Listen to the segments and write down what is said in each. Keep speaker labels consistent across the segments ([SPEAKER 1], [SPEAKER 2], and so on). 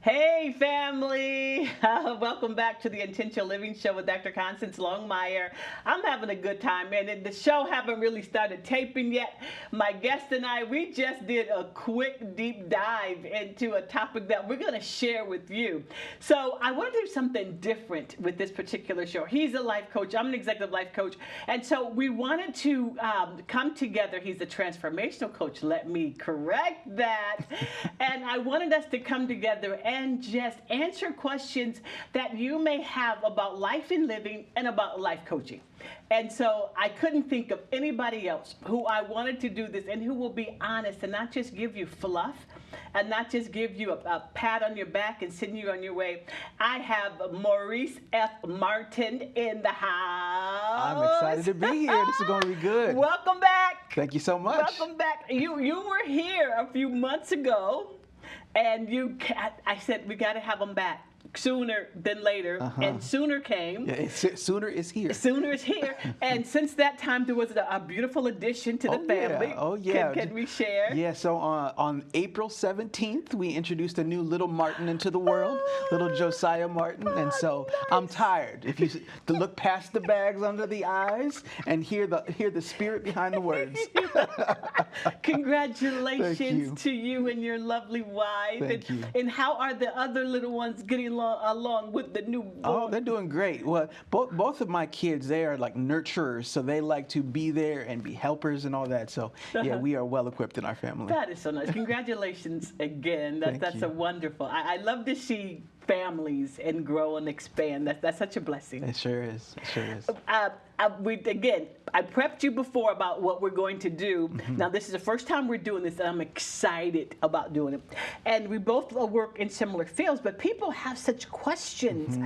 [SPEAKER 1] Hey, family! Welcome back to the Intentional Living Show with Dr. Constance Longmire. I'm having a good time, man. The show haven't really started taping yet. My guest and I, we just did a quick deep dive into a topic that we're going to share with you. So I want to do something different with this particular show. He's a life coach. I'm an executive life coach. And so we wanted to come together. He's a transformational coach. Let me correct that. And I wanted us to come together and just answer questions that you may have about life and living and about life coaching. And so I couldn't think of anybody else who I wanted to do this and who will be honest and not just give you fluff and not just give you a pat on your back and send you on your way. I have Maurice F. Martin in the house.
[SPEAKER 2] I'm excited to be here. This is going to be good.
[SPEAKER 1] Welcome back.
[SPEAKER 2] Thank you so much.
[SPEAKER 1] Welcome back. You were here a few months ago. And I said, we got to have them back sooner than later, and sooner came.
[SPEAKER 2] Yeah, sooner is here.
[SPEAKER 1] Sooner is here. And since that time, there was a beautiful addition to the family.
[SPEAKER 2] Yeah. Oh, yeah.
[SPEAKER 1] Can we share?
[SPEAKER 2] Yeah, so on April 17th, we introduced a new little Martin into the world, little Josiah Martin. And so
[SPEAKER 1] nice.
[SPEAKER 2] I'm tired. If you to look past the bags under the eyes and hear the spirit behind the words.
[SPEAKER 1] Congratulations to you and your lovely wife.
[SPEAKER 2] Thank you.
[SPEAKER 1] And how are the other little ones getting along with the new boy?
[SPEAKER 2] Oh, they're doing great. Well, both of my kids, they are like nurturers, so they like to be there and be helpers and all that. So yeah, we are well equipped in our family.
[SPEAKER 1] That is so nice. Congratulations again. That's a wonderful. I love to see families and grow and expand. That's such a blessing.
[SPEAKER 2] It sure is. It sure is.
[SPEAKER 1] I prepped you before about what we're going to do. Now, this is the first time we're doing this, and I'm excited about doing it. And we both work in similar fields, but people have such questions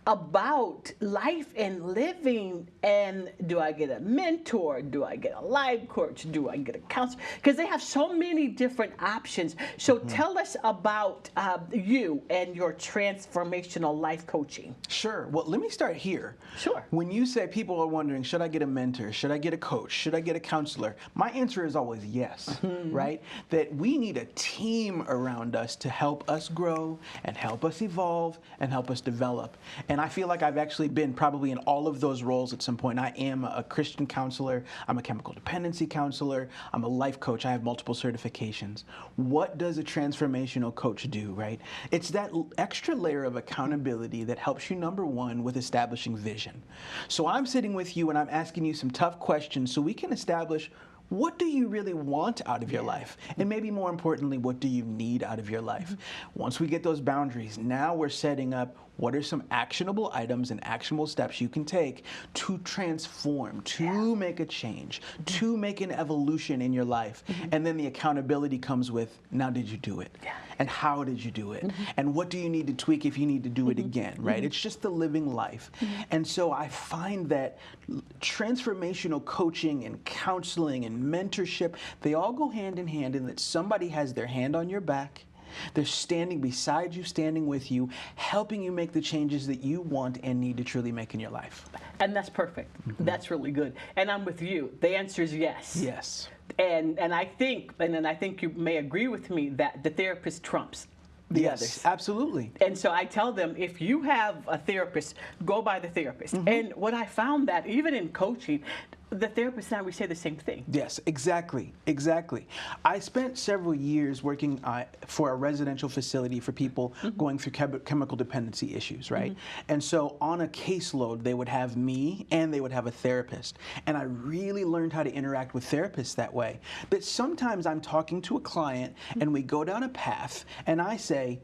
[SPEAKER 1] about life and living. And do I get a mentor? Do I get a life coach? Do I get a counselor? Because they have so many different options. So tell us about you and your transformational life coaching.
[SPEAKER 2] Sure. Well, let me start here.
[SPEAKER 1] Sure.
[SPEAKER 2] When you say people are wondering, should I get a mentor? Should I get a coach? Should I get a counselor? My answer is always yes, right? That we need a team around us to help us grow and help us evolve and help us develop. And I feel like I've actually been probably in all of those roles at some point. I am a Christian counselor. I'm a chemical dependency counselor. I'm a life coach. I have multiple certifications. What does a transformational coach do, right? It's that extra layer of accountability that helps you, number one, with establishing vision. So I'm sitting with you and I'm asking you some tough questions so we can establish, what do you really want out of your life? And maybe more importantly, what do you need out of your life? Once we get those boundaries, now we're setting up what are some actionable items and actionable steps you can take to transform, to make a change, to make an evolution in your life. And then the accountability comes with, now did you do it? And how did you do it? And what do you need to tweak if you need to do it again, right? It's just the living life. And so I find that transformational coaching and counseling and mentorship, they all go hand in hand in that somebody has their hand on your back. They're standing beside you, standing with you, helping you make the changes that you want and need to truly make in your life.
[SPEAKER 1] And that's perfect. That's really good. And I'm with you. The answer is yes.
[SPEAKER 2] Yes.
[SPEAKER 1] And I think you may agree with me that the therapist trumps the others.
[SPEAKER 2] Absolutely.
[SPEAKER 1] And so I tell them, if you have a therapist, go by the therapist. And what I found that even in coaching, the therapist and I, we say the same thing.
[SPEAKER 2] Yes, exactly. I spent several years working for a residential facility for people going through chemical dependency issues, right? And so on a caseload, they would have me and they would have a therapist. And I really learned how to interact with therapists that way. But sometimes I'm talking to a client and we go down a path and I say,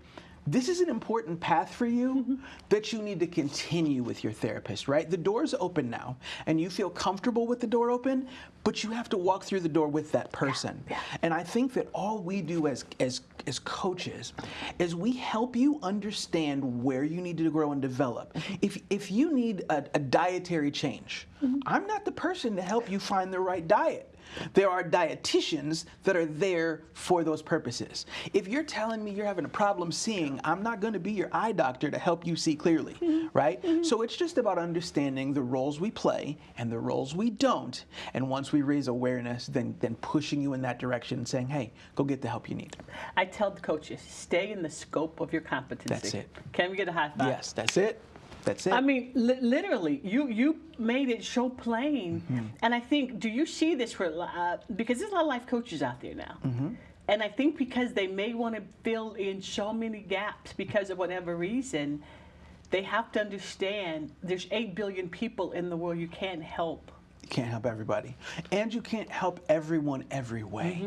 [SPEAKER 2] this is an important path for you that you need to continue with your therapist, right? The door's open now, and you feel comfortable with the door open, but you have to walk through the door with that person. And I think that all we do as coaches is we help you understand where you need to grow and develop. If you need a dietary change, I'm not the person to help you find the right diet. There are dietitians that are there for those purposes. If you're telling me you're having a problem seeing, I'm not going to be your eye doctor to help you see clearly, right? So it's just about understanding the roles we play and the roles we don't. And once we raise awareness, then pushing you in that direction and saying, hey, go get the help you need.
[SPEAKER 1] I tell the coaches, stay in the scope of your competency.
[SPEAKER 2] That's it.
[SPEAKER 1] Can we get a high five?
[SPEAKER 2] Yes, that's it. That's it.
[SPEAKER 1] I mean, literally, you made it so plain. And I think, do you see this for, because there's a lot of life coaches out there now. And I think because they may want to fill in so many gaps because of whatever reason, they have to understand there's 8 billion people in the world you can't help.
[SPEAKER 2] You can't help everybody. And you can't help everyone every way.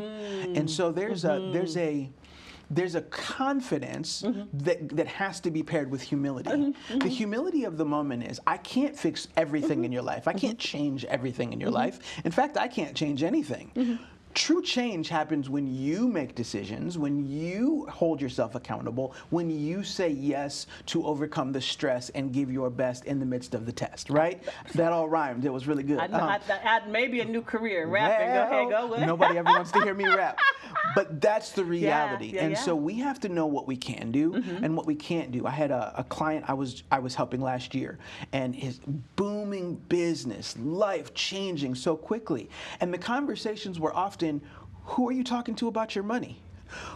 [SPEAKER 2] And so there's a confidence that has to be paired with humility. The humility of the moment is, I can't fix everything in your life. I can't change everything in your life. In fact, I can't change anything. True change happens when you make decisions, when you hold yourself accountable, when you say yes to overcome the stress and give your best in the midst of the test, right? That all rhymed. It was really good.
[SPEAKER 1] I'd maybe a new career, rapping. Well, go ahead, go.
[SPEAKER 2] Nobody ever wants to hear me rap. But that's the reality. So we have to know what we can do and what we can't do. I had a client I was helping last year, and his booming business, life changing so quickly. And the conversations were often, who are you talking to about your money?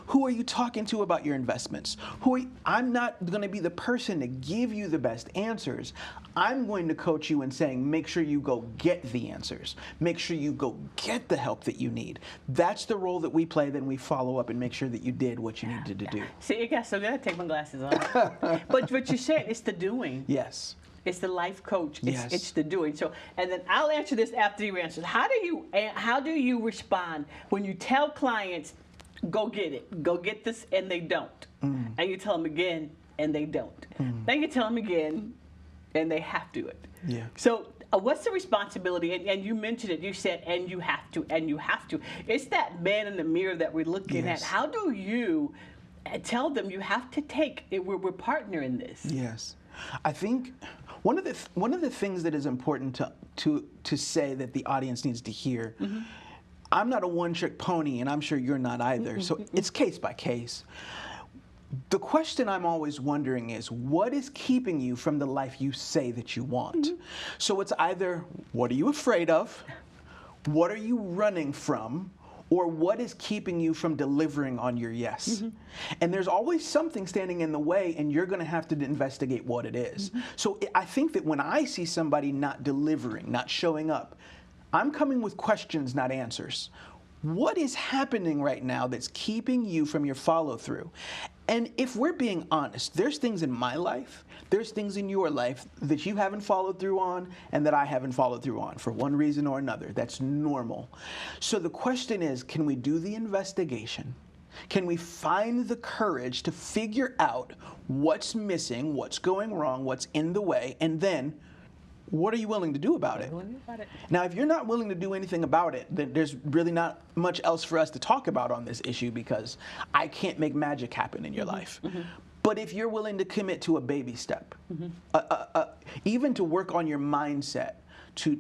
[SPEAKER 2] Who are you talking to about your investments? I'm not going to be the person to give you the best answers. I'm going to coach you in saying, make sure you go get the answers. Make sure you go get the help that you need. That's the role that we play. Then we follow up and make sure that you did what you needed to do.
[SPEAKER 1] See, you got so good. I take my glasses off. But what you said, it's the doing.
[SPEAKER 2] Yes.
[SPEAKER 1] It's the life coach.
[SPEAKER 2] Yes.
[SPEAKER 1] It's the doing. So, and then I'll answer this after you answer. How do you respond when you tell clients, go get it, go get this, and they don't, and you tell them again, and they don't, then you tell them again, and they have to do it.
[SPEAKER 2] Yeah.
[SPEAKER 1] So, what's the responsibility? And you mentioned it. You said, and you have to, and you have to. It's that man in the mirror that we're looking at. How do you tell them you have to take it? We're partner in this.
[SPEAKER 2] Yes. I think one of the things that is important to say that the audience needs to hear. I'm not a one-trick pony, and I'm sure you're not either. So it's case by case. The question I'm always wondering is, what is keeping you from the life you say that you want? So it's either, what are you afraid of? What are you running from? Or what is keeping you from delivering on your yes? And there's always something standing in the way, and you're going to have to investigate what it is. So I think that when I see somebody not delivering, not showing up, I'm coming with questions, not answers. What is happening right now that's keeping you from your follow-through? And if we're being honest, there's things in my life, there's things in your life that you haven't followed through on and that I haven't followed through on for one reason or another. That's normal. So the question is, can we do the investigation? Can we find the courage to figure out what's missing, what's going wrong, what's in the way, and then what are you willing to do about it? Now, if you're not willing to do anything about it, then there's really not much else for us to talk about on this issue, because I can't make magic happen in your life. But if you're willing to commit to a baby step, even to work on your mindset, to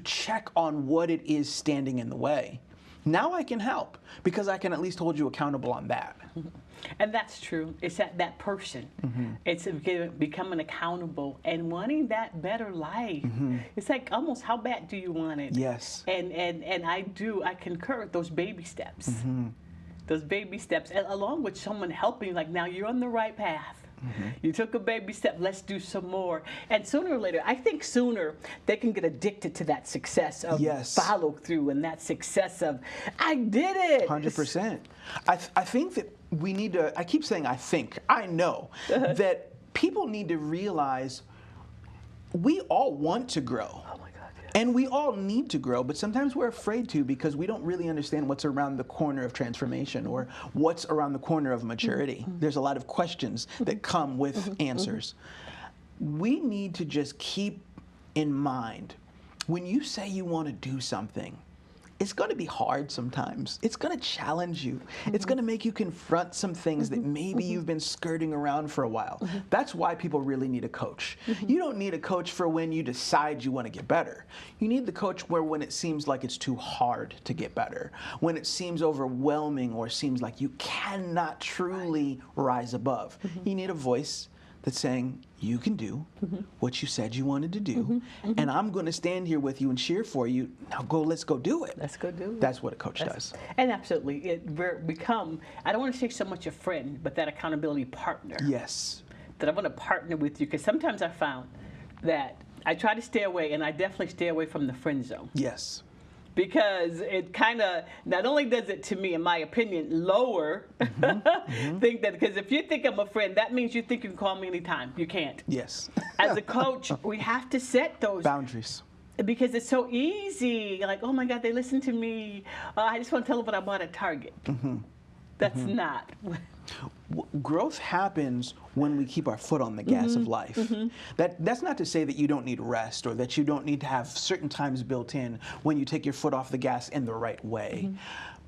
[SPEAKER 2] check on what it is standing in the way, now I can help, because I can at least hold you accountable on that.
[SPEAKER 1] And that's true. It's that person. It's becoming accountable and wanting that better life. It's like, almost, how bad do you want it?
[SPEAKER 2] Yes.
[SPEAKER 1] And I concur with those baby steps. Those baby steps, and along with someone helping, like, now you're on the right path. You took a baby step, let's do some more. And sooner or later, I think sooner, they can get addicted to that success of follow through and that success of, I did it.
[SPEAKER 2] 100%. I think that we need to, I keep saying I know that people need to realize we all want to grow. And we all need to grow, but sometimes we're afraid to, because we don't really understand what's around the corner of transformation or what's around the corner of maturity. There's a lot of questions that come with answers. We need to just keep in mind, when you say you want to do something, it's going to be hard sometimes. It's going to challenge you. It's going to make you confront some things that maybe you've been skirting around for a while. That's why people really need a coach. You don't need a coach for when you decide you want to get better. You need the coach where when it seems like it's too hard to get better, when it seems overwhelming or seems like you cannot truly rise above. You need a voice that's saying, you can do what you said you wanted to do, and I'm going to stand here with you and cheer for you. Now let's go do it.
[SPEAKER 1] Let's go do it.
[SPEAKER 2] That's what a coach does.
[SPEAKER 1] And absolutely, we're become, I don't want to say so much a friend, but that accountability partner.
[SPEAKER 2] Yes.
[SPEAKER 1] That I want to partner with you, because sometimes I found that I try to stay away, and I definitely stay away from the friend zone.
[SPEAKER 2] Yes.
[SPEAKER 1] Because it kind of, not only does it, to me, in my opinion, lower, think that, because if you think I'm a friend, that means you think you can call me anytime. You can't.
[SPEAKER 2] Yes.
[SPEAKER 1] As a coach, we have to set those
[SPEAKER 2] boundaries.
[SPEAKER 1] Because it's so easy. Like, oh my God, they listen to me. I just want to tell them what I bought at Target. That's not.
[SPEAKER 2] Growth happens when we keep our foot on the gas of life. That's not to say that you don't need rest or that you don't need to have certain times built in when you take your foot off the gas in the right way.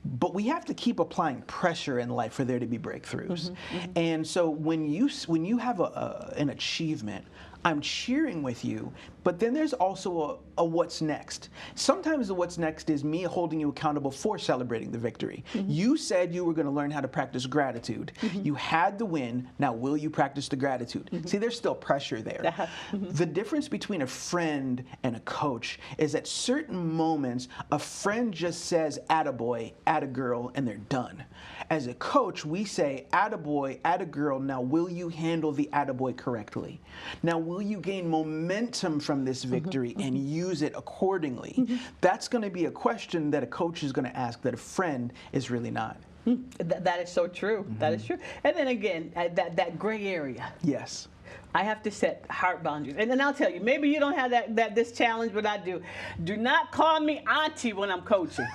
[SPEAKER 2] But we have to keep applying pressure in life for there to be breakthroughs. And so when you have an achievement, I'm cheering with you, but then there's also a what's next. Sometimes the what's next is me holding you accountable for celebrating the victory. You said you were going to learn how to practice gratitude. You had the win. Now will you practice the gratitude? See, there's still pressure there. The difference between a friend and a coach is at certain moments, a friend just says attaboy, attagirl, and they're done. As a coach, we say attaboy, attagirl, now will you handle the attaboy correctly? Now will you gain momentum from this victory and use it accordingly? That's going to be a question that a coach is going to ask that a friend is really not.
[SPEAKER 1] That is so true. That is true. And then again, that gray area.
[SPEAKER 2] Yes.
[SPEAKER 1] I have to set hard boundaries. And then I'll tell you, maybe you don't have this challenge, but I do. Do not call me auntie when I'm coaching.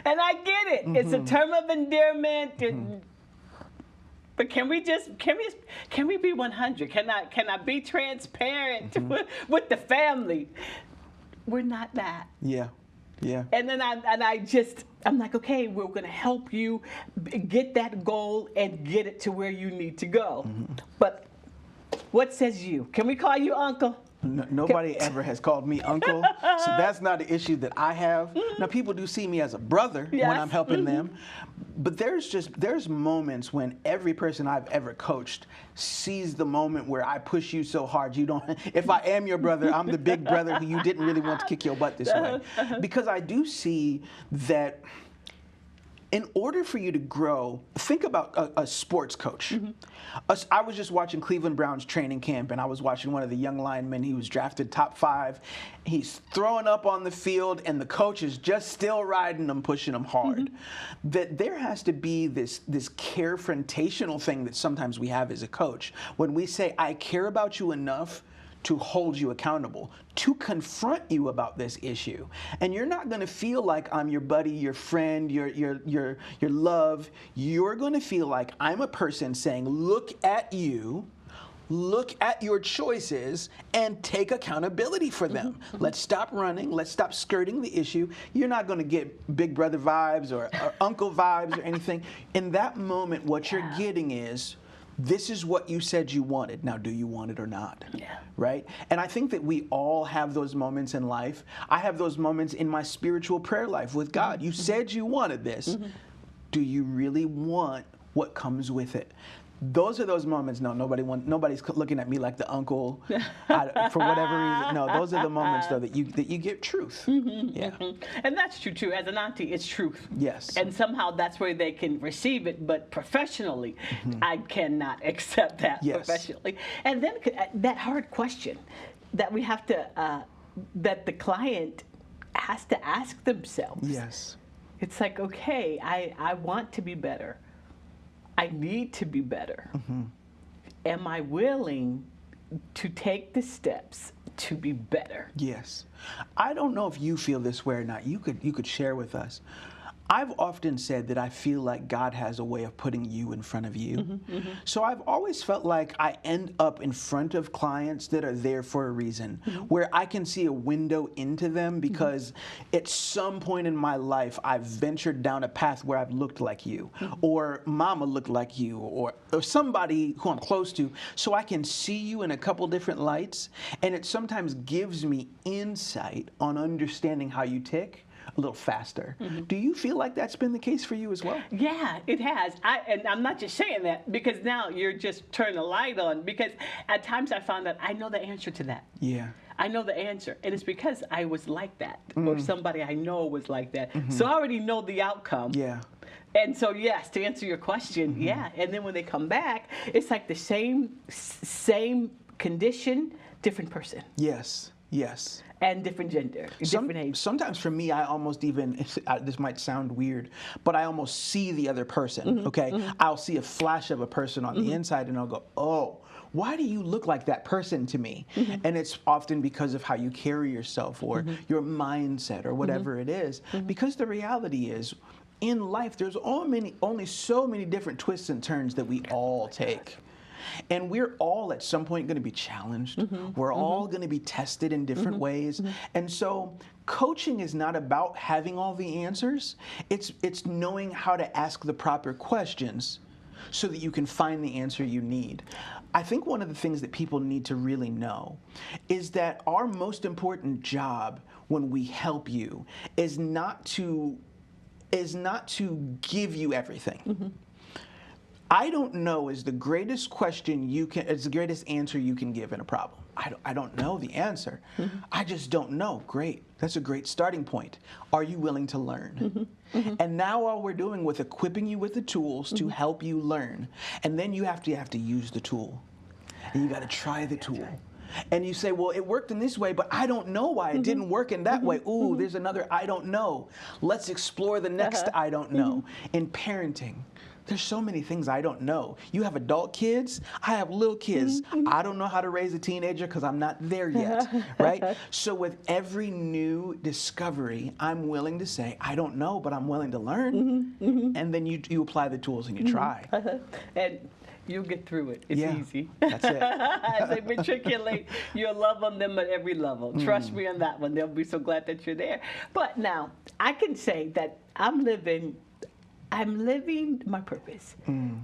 [SPEAKER 1] And I get it. It's a term of endearment. But can we be 100? Can I be transparent with the family? We're not that.
[SPEAKER 2] Yeah. Yeah.
[SPEAKER 1] And then I'm like, okay, we're going to help you get that goal and get it to where you need to go. But what says you? Can we call you uncle?
[SPEAKER 2] Nobody ever has called me uncle, so that's not an issue that I have. Now, people do see me as a brother when I'm helping them, but there's moments when every person I've ever coached sees the moment where I push you so hard you don't. If I am your brother, I'm the big brother who you didn't really want to kick your butt this way, because I do see that. In order for you to grow, think about a sports coach. I was just watching Cleveland Browns training camp, and I was watching one of the young linemen. He was drafted top 5. He's throwing up on the field, and the coach is just still riding him, pushing him hard. That there has to be this carefrontational thing that sometimes we have as a coach. When we say, I care about you enough to hold you accountable, to confront you about this issue. And you're not going to feel like I'm your buddy, your friend, your love. You're going to feel like I'm a person saying, look at you, look at your choices, and take accountability for them. Let's stop running. Let's stop skirting the issue. You're not going to get big brother vibes or uncle vibes or anything. In that moment, what you're getting is, this is what you said you wanted. Now, do you want it or not?
[SPEAKER 1] Yeah.
[SPEAKER 2] Right? And I think that we all have those moments in life. I have those moments in my spiritual prayer life with God. You said you wanted this. Do you really want what comes with it? Those are those moments. No, nobody's looking at me like the uncle for whatever reason. No, those are the moments though that you get truth. Yeah.
[SPEAKER 1] And that's true too. As an auntie, it's truth.
[SPEAKER 2] Yes.
[SPEAKER 1] And somehow that's where they can receive it, but professionally, I cannot accept that professionally. And then that hard question that we have to, that the client has to ask themselves.
[SPEAKER 2] Yes.
[SPEAKER 1] It's like, okay, I want to be better. I need to be better. Am I willing to take the steps to be better?
[SPEAKER 2] Yes. I don't know if you feel this way or not. You could share with us. I've often said that I feel like God has a way of putting you in front of you. So I've always felt like I end up in front of clients that are there for a reason, where I can see a window into them because at some point in my life I've ventured down a path where I've looked like you, or mama looked like you, or somebody who I'm close to, so I can see you in a couple different lights, and it sometimes gives me insight on understanding how you tick a little faster. Do you feel like that's been the case for you as well?
[SPEAKER 1] Yeah, it has. And I'm not just saying that because now you're just turning a light on, because at times I found that I know the answer to that.
[SPEAKER 2] Yeah.
[SPEAKER 1] I know the answer, and it's because I was like that, or somebody I know was like that. So I already know the outcome.
[SPEAKER 2] Yeah.
[SPEAKER 1] And so, yes, to answer your question, yeah. And then when they come back, it's like the same condition, different person.
[SPEAKER 2] Yes. Yes.
[SPEAKER 1] And different gender, different age.
[SPEAKER 2] Sometimes for me, I almost even, this might sound weird, but I almost see the other person, okay? I'll see a flash of a person on the inside, and I'll go, oh, why do you look like that person to me? And it's often because of how you carry yourself, or your mindset, or whatever it is. Because the reality is, in life, there's only so many different twists and turns that we all take. And we're all at some point going to be challenged. We're all going to be tested in different ways. And so coaching is not about having all the answers. It's knowing how to ask the proper questions so that you can find the answer you need. I think one of the things that people need to really know is that our most important job when we help you is not to give you everything. I don't know is the greatest question it's the greatest answer you can give in a problem. I don't know the answer. I just don't know. Great. That's a great starting point. Are you willing to learn? And now all we're doing with equipping you with the tools to help you learn. And then you have to use the tool. And you got to try the tool. And you say, well, it worked in this way, but I don't know why it didn't work in that way. Ooh, there's another I don't know. Let's explore the next I don't know. In parenting, there's so many things I don't know. You have adult kids. I have little kids. I don't know how to raise a teenager because I'm not there yet, right? So with every new discovery, I'm willing to say, I don't know, but I'm willing to learn. And then you apply the tools and you try.
[SPEAKER 1] And you'll get through it. It's easy.
[SPEAKER 2] That's it.
[SPEAKER 1] As they matriculate, you'll love on them at every level. Trust me on that one. They'll be so glad that you're there. But now, I can say that I'm living my purpose.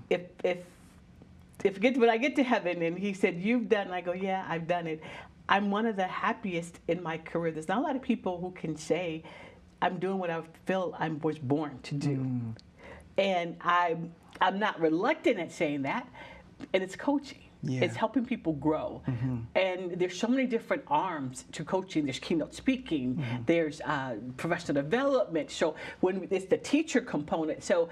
[SPEAKER 1] If when I get to heaven and he said, you've done, I go, yeah, I've done it. I'm one of the happiest in my career. There's not a lot of people who can say, I'm doing what I feel I was born to do. And I'm not reluctant at saying that, and it's coaching. Yeah. It's helping people grow. And there's so many different arms to coaching. There's keynote speaking, there's professional development. So when it's the teacher component, so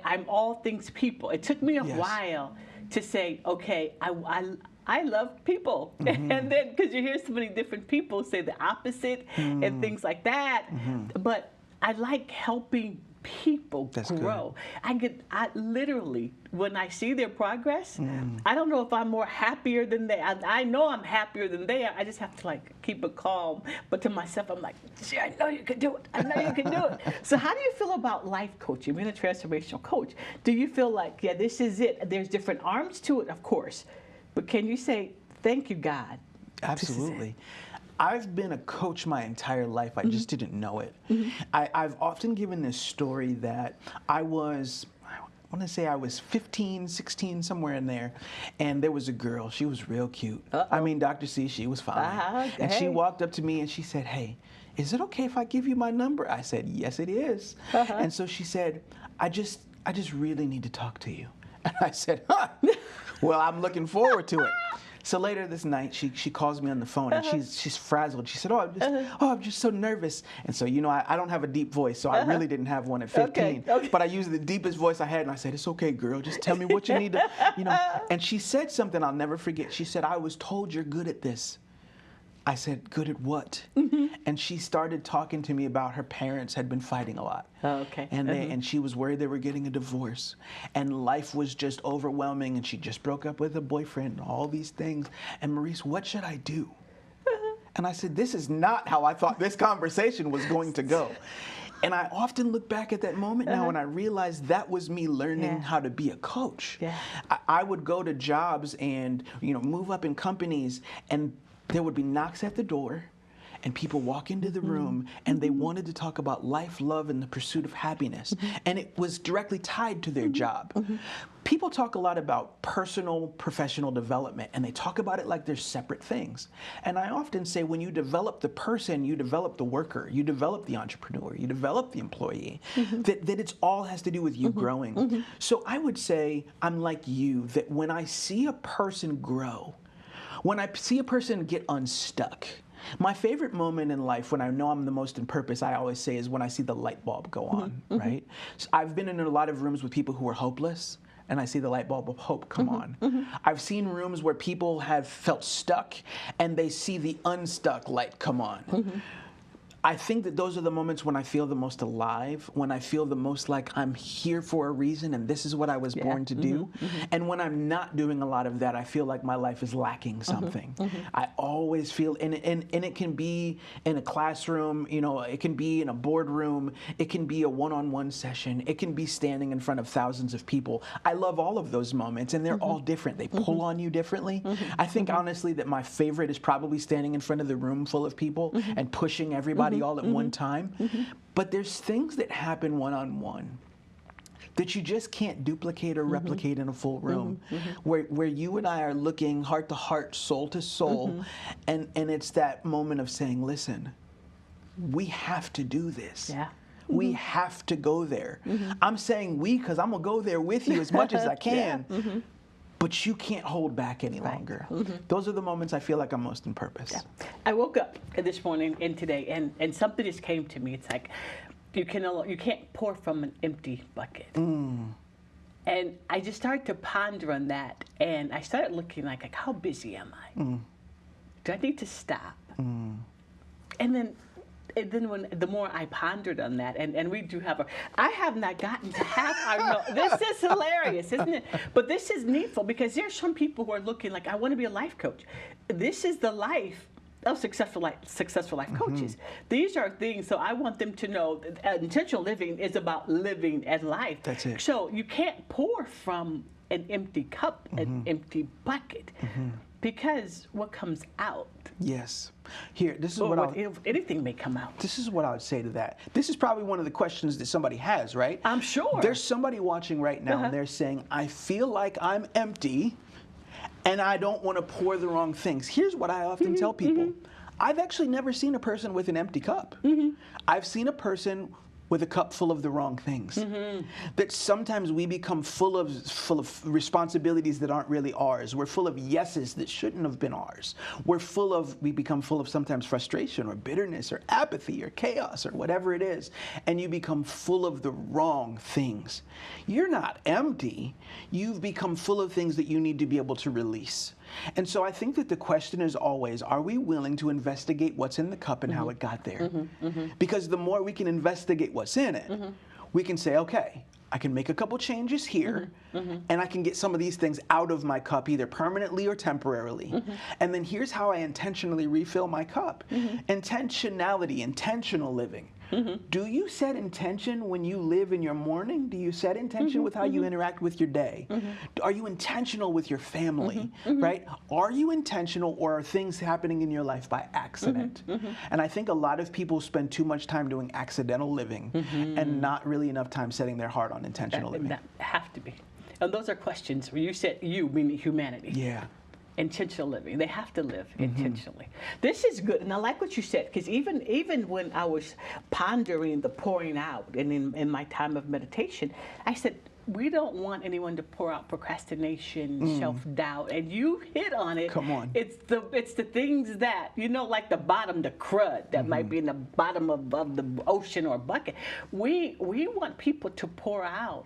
[SPEAKER 1] I'm all things people. It took me a while to say, okay, I love people. And then, because you hear so many different people say the opposite and things like that. But I like helping people grow. Good. I literally, when I see their progress, I don't know if I'm more happier than they. I know I'm happier than they are. I just have to keep it calm. But to myself, I'm like, gee, I know you can do it. I know you can do it. So how do you feel about life coaching, being a transformational coach? Do you feel like, yeah, this is it? There's different arms to it, of course. But can you say, thank you, God?
[SPEAKER 2] Absolutely. I've been a coach my entire life. I just didn't know it. I've often given this story that I want to say I was 15, 16, somewhere in there, and there was a girl. She was real cute. I mean, Dr. C, she was fine. And she walked up to me and she said, hey, is it okay if I give you my number? I said, yes, it is. And so she said, I just really need to talk to you. And I said, well, I'm looking forward to it. So later this night, she calls me on the phone, and she's frazzled. She said, I'm just so nervous. And so, I don't have a deep voice, so I really didn't have one at 15. Okay. But I used the deepest voice I had, and I said, it's okay, girl. Just tell me what you need to, And she said something I'll never forget. She said, I was told you're good at this. I said, good at what? And she started talking to me about her parents had been fighting a lot. And she was worried they were getting a divorce. And life was just overwhelming, and she just broke up with a boyfriend and all these things. And Maurice, what should I do? And I said, this is not how I thought this conversation was going to go. And I often look back at that moment now and I realize that was me learning how to be a coach.
[SPEAKER 1] Yeah.
[SPEAKER 2] I would go to jobs and, move up in companies, and there would be knocks at the door. And people walk into the room and they wanted to talk about life, love, and the pursuit of happiness. And it was directly tied to their job. People talk a lot about personal, professional development, and they talk about it like they're separate things. And I often say when you develop the person, you develop the worker, you develop the entrepreneur, you develop the employee, that it's all has to do with you growing. So I would say I'm like you, that when I see a person grow, when I see a person get unstuck, my favorite moment in life when I know I'm the most in purpose, I always say, is when I see the light bulb go on, right? So I've been in a lot of rooms with people who are hopeless, and I see the light bulb of hope come on. I've seen rooms where people have felt stuck, and they see the unstuck light come on. I think that those are the moments when I feel the most alive, when I feel the most like I'm here for a reason and this is what I was born to do. And when I'm not doing a lot of that, I feel like my life is lacking something. I always feel, and it can be in a classroom, it can be in a boardroom, it can be a one-on-one session, it can be standing in front of thousands of people. I love all of those moments, and they're all different. They pull on you differently. I think honestly that my favorite is probably standing in front of the room full of people and pushing everybody all at one time. But there's things that happen one-on-one that you just can't duplicate or replicate in a full room, where you and I are looking heart to heart, soul to soul, and it's that moment of saying, listen, we have to do this. We have to go there. I'm saying we because I'm going to go there with you as much as I can. But you can't hold back any longer. Those are the moments I feel like I'm most in purpose.
[SPEAKER 1] I woke up this morning and today, and something just came to me. It's like you can't pour from an empty bucket. And I just started to ponder on that, and I started looking like how busy am I? Do I need to stop? And then when the more I pondered on that, and we do have I have not gotten to have this is hilarious, isn't it? But this is needful, because there's some people who are looking like, I want to be a life coach. This is the life of successful life coaches. These are things, so I want them to know that intentional living is about living as life.
[SPEAKER 2] That's it.
[SPEAKER 1] So you can't pour from an empty cup, an empty bucket, because what comes out.
[SPEAKER 2] Yes. Here, this is
[SPEAKER 1] anything may come out.
[SPEAKER 2] This is what I would say to that. This is probably one of the questions that somebody has, right?
[SPEAKER 1] I'm sure.
[SPEAKER 2] There's somebody watching right now, and they're saying, I feel like I'm empty, and I don't want to pour the wrong things. Here's what I often tell people. I've actually never seen a person with an empty cup. I've seen a person with a cup full of the wrong things. That sometimes we become full of responsibilities that aren't really ours. We're full of yeses that shouldn't have been ours. We become full of sometimes frustration or bitterness or apathy or chaos or whatever it is, and you become full of the wrong things. You're not empty. You've become full of things that you need to be able to release. And so I think that the question is always, are we willing to investigate what's in the cup and how it got there? Because the more we can investigate what's in it, we can say, okay, I can make a couple changes here, and I can get some of these things out of my cup, either permanently or temporarily. And then here's how I intentionally refill my cup. Intentionality, intentional living. Do you set intention when you live in your morning? Do you set intention with how you interact with your day? Are you intentional with your family, right? Are you intentional, or are things happening in your life by accident? And I think a lot of people spend too much time doing accidental living and not really enough time setting their heart on intentional living.
[SPEAKER 1] That have to be. And those are questions where you said you, meaning humanity.
[SPEAKER 2] Yeah.
[SPEAKER 1] Intentional living. They have to live intentionally. This is good, and I like what you said, because even when I was pondering the pouring out, and in my time of meditation, I said, we don't want anyone to pour out procrastination, self-doubt, and you hit on it.
[SPEAKER 2] Come on.
[SPEAKER 1] It's the things that, like the bottom, the crud that might be in the bottom of the ocean or bucket. We want people to pour out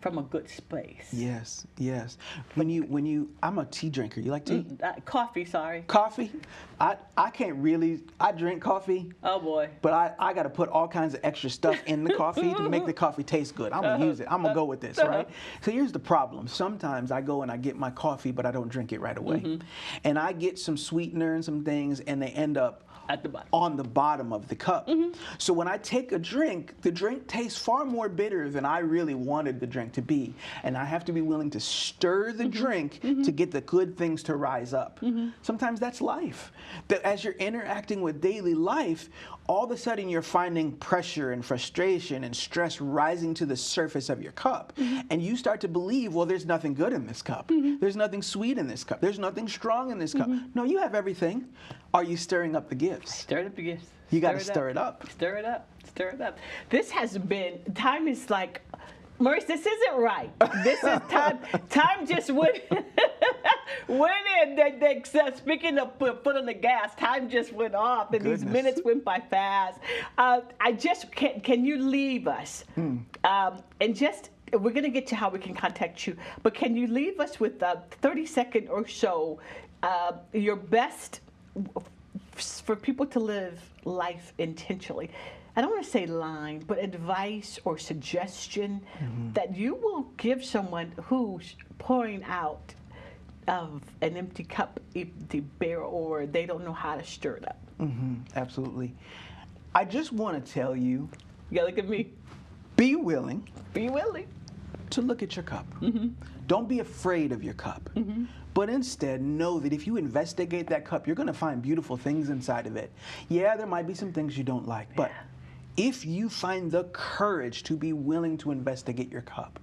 [SPEAKER 1] from a good space.
[SPEAKER 2] Yes, yes. I'm a tea drinker. You like tea?
[SPEAKER 1] Coffee, sorry.
[SPEAKER 2] Coffee? I can't really, I drink coffee.
[SPEAKER 1] Oh boy.
[SPEAKER 2] But I got to put all kinds of extra stuff in the coffee to make the coffee taste good. I'm going to use it. I'm going to go with this, right? So here's the problem. Sometimes I go and I get my coffee, but I don't drink it right away. And I get some sweetener and some things, and they end up
[SPEAKER 1] At the bottom.
[SPEAKER 2] on the bottom of the cup. So when I take a drink, the drink tastes far more bitter than I really wanted the drink to be. And I have to be willing to stir the drink to get the good things to rise up. Sometimes that's life. That as you're interacting with daily life, all of a sudden you're finding pressure and frustration and stress rising to the surface of your cup. And you start to believe, well, there's nothing good in this cup. There's nothing sweet in this cup. There's nothing strong in this cup. No, you have everything. Are you stirring up the gifts?
[SPEAKER 1] Stir up the gifts.
[SPEAKER 2] You got to stir it up.
[SPEAKER 1] Stir it up. Stir it up. This has been, time is like, Maurice, this isn't right. This is time. Time just went in. Speaking of foot on the gas, time just went off, and these minutes went by fast. I just can you leave us? And just we're gonna get to how we can contact you, but can you leave us with 30-second or so your best for people to live life intentionally? I don't want to say line, but advice or suggestion that you will give someone who's pouring out of an empty cup, empty barrel, or they don't know how to stir it up.
[SPEAKER 2] Absolutely. I just want to tell you.
[SPEAKER 1] You gotta look at me.
[SPEAKER 2] Be willing.
[SPEAKER 1] Be willing.
[SPEAKER 2] To look at your cup. Don't be afraid of your cup. But instead, know that if you investigate that cup, you're going to find beautiful things inside of it. Yeah, there might be some things you don't like, but if you find the courage to be willing to investigate your cup,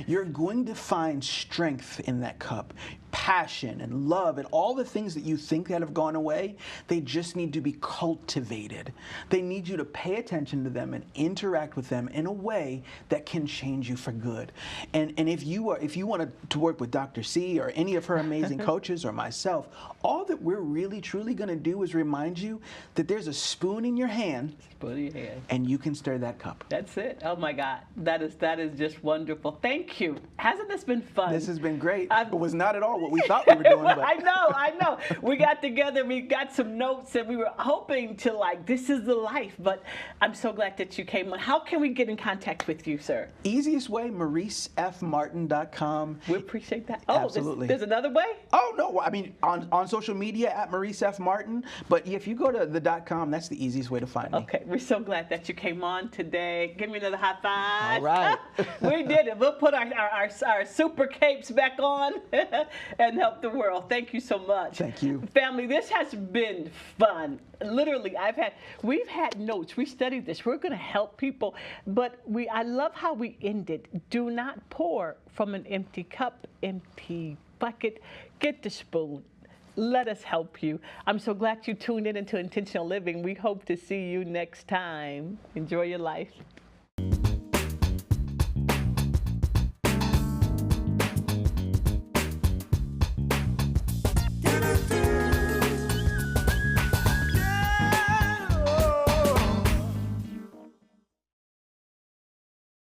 [SPEAKER 2] you're going to find strength in that cup, passion and love and all the things that you think that have gone away. They just need to be cultivated. They need you to pay attention to them and interact with them in a way that can change you for good. And if you want to work with Dr. C or any of her amazing coaches or myself, all that we're really truly going to do is remind you that there's a spoon in your hand. And you can stir that cup.
[SPEAKER 1] That's it. Oh my God, that is just wonderful. Thank you. Hasn't this been fun?
[SPEAKER 2] This has been great. It was not at all what we thought we were doing. But.
[SPEAKER 1] I know. We got together, we got some notes, and we were hoping to this is the life. But I'm so glad that you came on. How can we get in contact with you, sir?
[SPEAKER 2] Easiest way, MauriceFMartin.com.
[SPEAKER 1] We appreciate that. Oh,
[SPEAKER 2] absolutely.
[SPEAKER 1] There's another way?
[SPEAKER 2] Oh no, I mean on social media at Maurice F. Martin. But if you go to the .com, that's the easiest way to find me.
[SPEAKER 1] Okay, we're so glad that you came on today. Give me another high five.
[SPEAKER 2] All right.
[SPEAKER 1] We did it. We'll put our super capes back on and help the world. Thank you so much.
[SPEAKER 2] Thank you.
[SPEAKER 1] Family, this has been fun. Literally, we've had notes. We studied this. We're going to help people, but I love how we ended. Do not pour from an empty cup, empty bucket. Get the spoon. Let us help you. I'm so glad you tuned in into Intentional Living. We hope to see you next time. Enjoy your life.